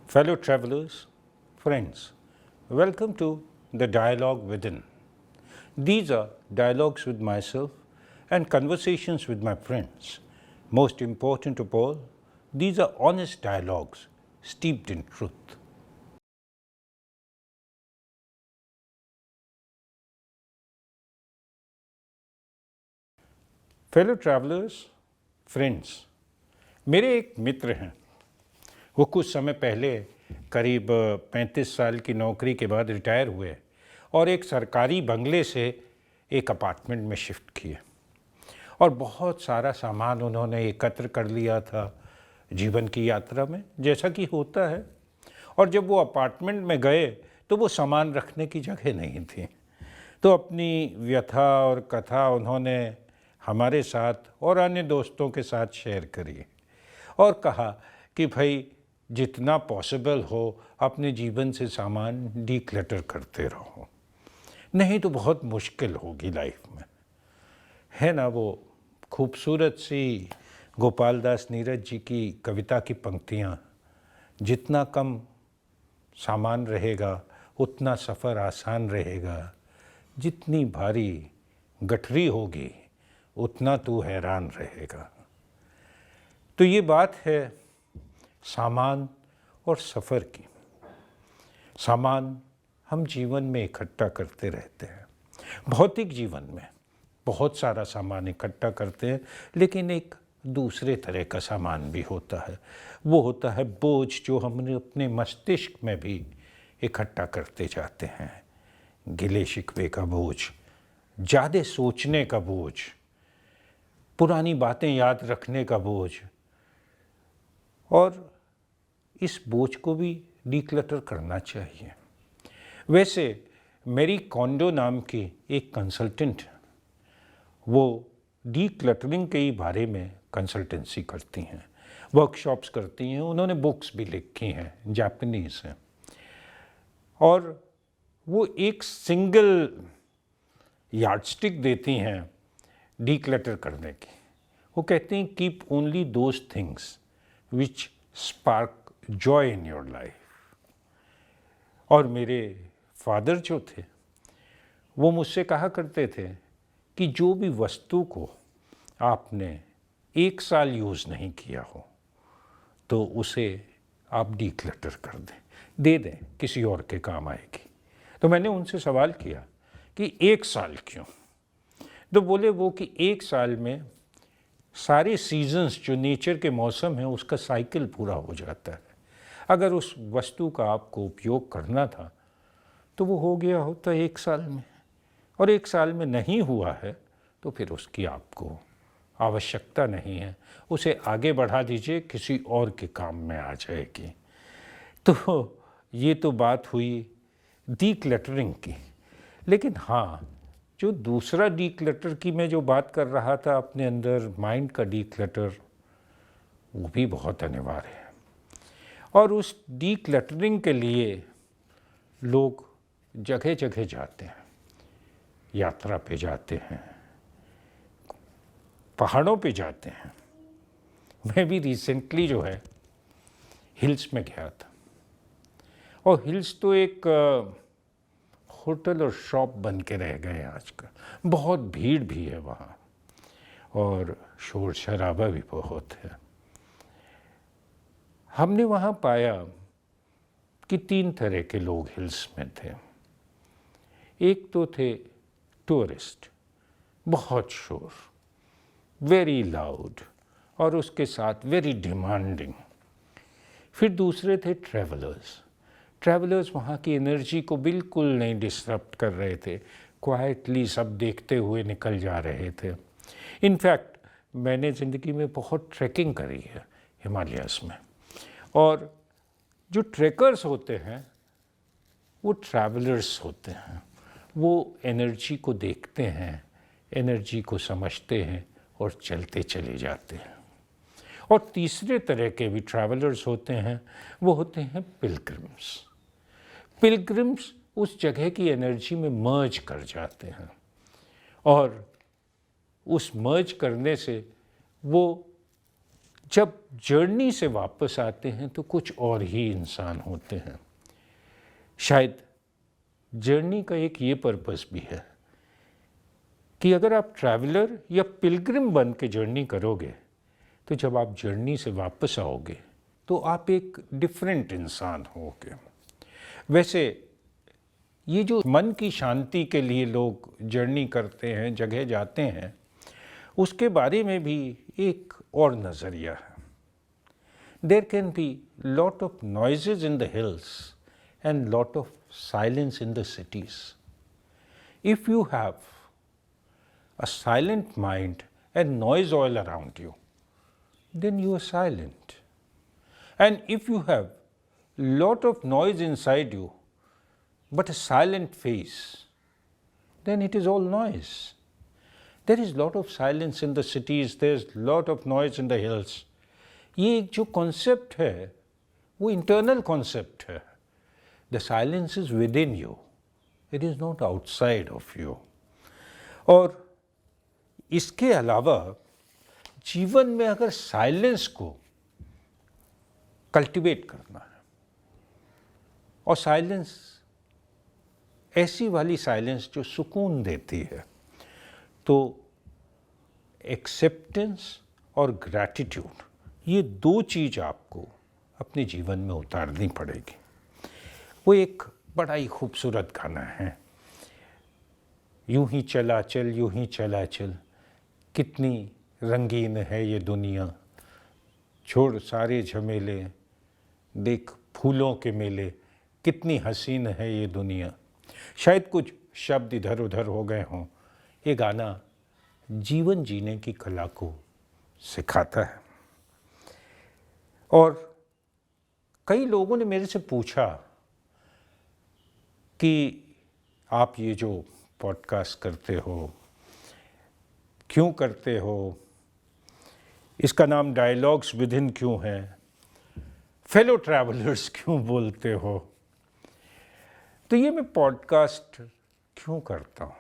Fellow travelers, friends, welcome to the Dialogue Within. These are dialogues with myself and conversations with my friends. Most important of all, these are honest dialogues steeped in truth. Fellow travelers, friends, मेरे एक मित्र हैं। वो कुछ समय पहले करीब 35 साल की नौकरी के बाद रिटायर हुए और एक सरकारी बंगले से एक अपार्टमेंट में शिफ्ट किए और बहुत सारा सामान उन्होंने एकत्र कर लिया था जीवन की यात्रा में, जैसा कि होता है। और जब वो अपार्टमेंट में गए तो वो सामान रखने की जगह नहीं थी। तो अपनी व्यथा और कथा उन्होंने हमारे साथ और अन्य दोस्तों के साथ शेयर करी और कहा कि भाई जितना पॉसिबल हो अपने जीवन से सामान डीक्लटर करते रहो, नहीं तो बहुत मुश्किल होगी लाइफ में। है ना वो खूबसूरत सी गोपाल दास नीरज जी की कविता की पंक्तियाँ, जितना कम सामान रहेगा उतना सफ़र आसान रहेगा, जितनी भारी गठरी होगी उतना तू हैरान रहेगा। तो ये बात है सामान और सफ़र की। सामान हम जीवन में इकट्ठा करते रहते हैं। भौतिक जीवन में बहुत सारा सामान इकट्ठा करते हैं, लेकिन एक दूसरे तरह का सामान भी होता है। वो होता है बोझ, जो हमने अपने मस्तिष्क में भी इकट्ठा करते जाते हैं। गिले शिकवे का बोझ, ज़्यादा सोचने का बोझ, पुरानी बातें याद रखने का बोझ, और इस बोझ को भी डीक्लटर करना चाहिए। वैसे मेरी कोंडो नाम की एक कंसल्टेंट, वो डीक्लटरिंग के ही बारे में कंसल्टेंसी करती हैं, वर्कशॉप्स करती हैं। उन्होंने बुक्स भी लिखी हैं, जापानीज़ हैं, और वो एक सिंगल यार्डस्टिक देती हैं डीक्लटर करने की। वो कहती हैं keep only those things which spark joy in your life. और मेरे फादर जो थे वो मुझसे कहा करते थे कि जो भी वस्तु को आपने 1 साल यूज़ नहीं किया हो तो उसे आप डीक्लटर कर दें, दे दें, किसी और के काम आएगी। तो मैंने उनसे सवाल किया कि 1 साल क्यों? तो बोले वो कि 1 साल में सारे सीजन्स, जो नेचर के मौसम हैं, उसका साइकिल पूरा हो जाता है। अगर उस वस्तु का आपको उपयोग करना था तो वो हो गया होता 1 साल में, और 1 साल में नहीं हुआ है तो फिर उसकी आपको आवश्यकता नहीं है, उसे आगे बढ़ा दीजिए, किसी और के काम में आ जाएगी। तो ये तो बात हुई डीक्लटरिंग की। लेकिन हाँ, जो दूसरा डीक्लटर की मैं जो बात कर रहा था अपने अंदर, माइंड का डीक्लटर, वो भी बहुत अनिवार्य है। और उस डीक्लटरिंग के लिए लोग जगह जगह जाते हैं, यात्रा पे जाते हैं, पहाड़ों पे जाते हैं। मैं भी रिसेंटली जो है हिल्स में गया था, और हिल्स तो एक होटल और शॉप बन के रह गए हैं आजकल। बहुत भीड़ भी है वहाँ और शोर शराबा भी बहुत है। हमने वहाँ पाया कि 3 तरह के लोग हिल्स में थे। एक तो थे टूरिस्ट, बहुत शोर, वेरी लाउड, और उसके साथ वेरी डिमांडिंग। फिर दूसरे थे ट्रैवलर्स। ट्रैवलर्स वहाँ की एनर्जी को बिल्कुल नहीं डिस्टर्ब कर रहे थे, क्वाइटली सब देखते हुए निकल जा रहे थे। इनफैक्ट मैंने ज़िंदगी में बहुत ट्रैकिंग करी है हिमालयाज़ में, और जो ट्रैकर्स होते हैं वो ट्रैवलर्स होते हैं। वो एनर्जी को देखते हैं, एनर्जी को समझते हैं और चलते चले जाते हैं। और तीसरे तरह के भी ट्रैवलर्स होते हैं, वो होते हैं पिलग्रिम्स। पिलग्रिम्स उस जगह की एनर्जी में मर्ज कर जाते हैं, और उस मर्ज करने से वो जब जर्नी से वापस आते हैं तो कुछ और ही इंसान होते हैं। शायद जर्नी का एक ये पर्पस भी है कि अगर आप ट्रैवलर या पिलग्रिम बन के जर्नी करोगे तो जब आप जर्नी से वापस आओगे तो आप एक डिफरेंट इंसान होगे। वैसे ये जो मन की शांति के लिए लोग जर्नी करते हैं, जगह जाते हैं, उसके बारे में भी एक और नज़रिया है। There can be lot of noises in the hills and lot of silence in the cities. If you have a silent mind and noise all around you, then you are silent. And if you have lot of noise inside you but a silent face, then it is all noise. There is lot of silence in the cities, there is lot of noise in the hills. ये जो concept है वो internal concept है. The silence is within you. It is not outside of you. और इसके अलावा जीवन में अगर साइलेंस को कल्टीवेट करना है, और साइलेंस ऐसी वाली साइलेंस जो सुकून देती है, तो एक्सेप्टेंस और ग्रैटिट्यूड, ये दो चीज़ आपको अपने जीवन में उतारनी पड़ेगी। वो एक बड़ा ही खूबसूरत गाना है, यूं ही चला चल, यूं ही चला चल, कितनी रंगीन है ये दुनिया, छोड़ सारे झमेले, देख फूलों के मेले, कितनी हसीन है ये दुनिया। शायद कुछ शब्द इधर उधर हो गए हों। ये गाना जीवन जीने की कला को सिखाता है। और कई लोगों ने मेरे से पूछा कि आप ये जो पॉडकास्ट करते हो, क्यों करते हो, इसका नाम डायलॉग्स विदिन क्यों है, फेलो ट्रैवलर्स क्यों बोलते हो। तो ये मैं पॉडकास्ट क्यों करता हूँ?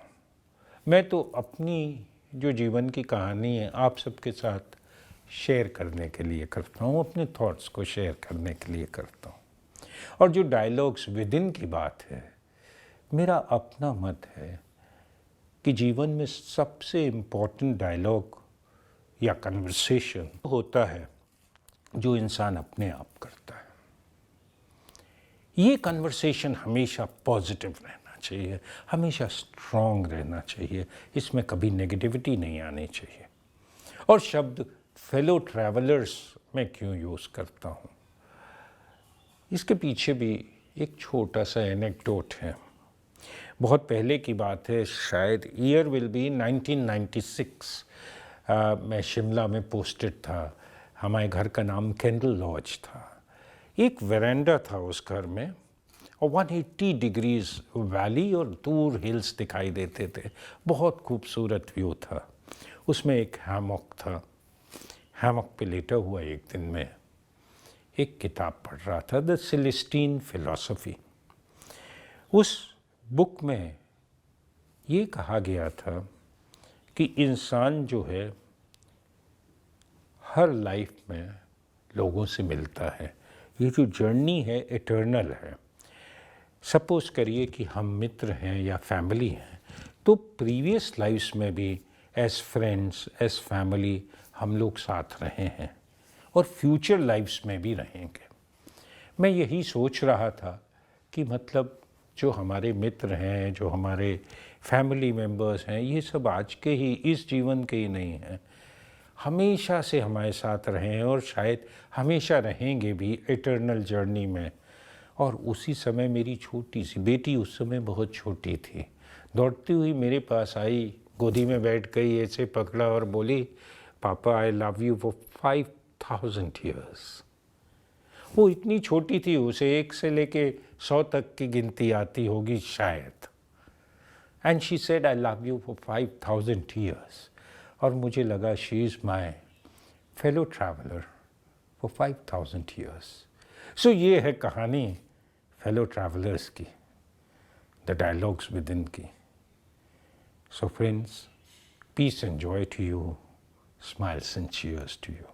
मैं तो अपनी जो जीवन की कहानी है आप सबके साथ शेयर करने के लिए करता हूँ, अपने थॉट्स को शेयर करने के लिए करता हूँ। और जो डायलॉग्स विदिन की बात है, मेरा अपना मत है कि जीवन में सबसे इम्पोर्टेंट डायलॉग या कन्वर्सेशन होता है जो इंसान अपने आप करता है। ये कन्वर्सेशन हमेशा पॉजिटिव रहना चाहिए, हमेशा स्ट्रॉन्ग रहना चाहिए, इसमें कभी नेगेटिविटी नहीं आनी चाहिए। और शब्द फेलो ट्रैवलर्स मैं क्यों यूज़ करता हूँ, इसके पीछे भी एक छोटा सा एनेक्डोट है। बहुत पहले की बात है, शायद ईयर विल बी 1996। मैं शिमला में पोस्टेड था। हमारे घर का नाम कैंडल लॉज था। एक वेरांडा था उस घर में और 180 डिग्रीज वैली और दूर हिल्स दिखाई देते थे। बहुत खूबसूरत व्यू था। उसमें एक हैमॉक था। हैमॉक पे लेटा हुआ एक दिन में एक किताब पढ़ रहा था, द सेलेस्टीन फिलॉसफी। उस बुक में ये कहा गया था कि इंसान जो है हर लाइफ में लोगों से मिलता है। ये जो जर्नी है इटर्नल है। सपोज़ करिए कि हम मित्र हैं या फैमिली हैं, तो प्रीवियस लाइफ्स में भी एज फ्रेंड्स, एज फैमिली हम लोग साथ रहे हैं और फ्यूचर लाइफ्स में भी रहेंगे। मैं यही सोच रहा था कि मतलब जो हमारे मित्र हैं, जो हमारे फैमिली मेम्बर्स हैं, ये सब आज के ही इस जीवन के ही नहीं हैं, हमेशा से हमारे साथ रहे हैं और शायद हमेशा रहेंगे भी इटर्नल जर्नी में। और उसी समय मेरी छोटी सी बेटी, उस समय बहुत छोटी थी, दौड़ती हुई मेरे पास आई, गोदी में बैठ गई, ऐसे पकड़ा और बोली, पापा आई लव यू फॉर 5000 ईयर्स। वो इतनी छोटी थी, उसे 1 से लेके 100 तक की गिनती आती होगी शायद। And she said I love you for 5000 years. और मुझे लगा she is my fellow traveller for 5000 years. So ये है कहानी फेलो ट्रैवलर्स की, द डायलॉग्स विद इन की। So friends, peace and joy to you, smiles and cheers to you.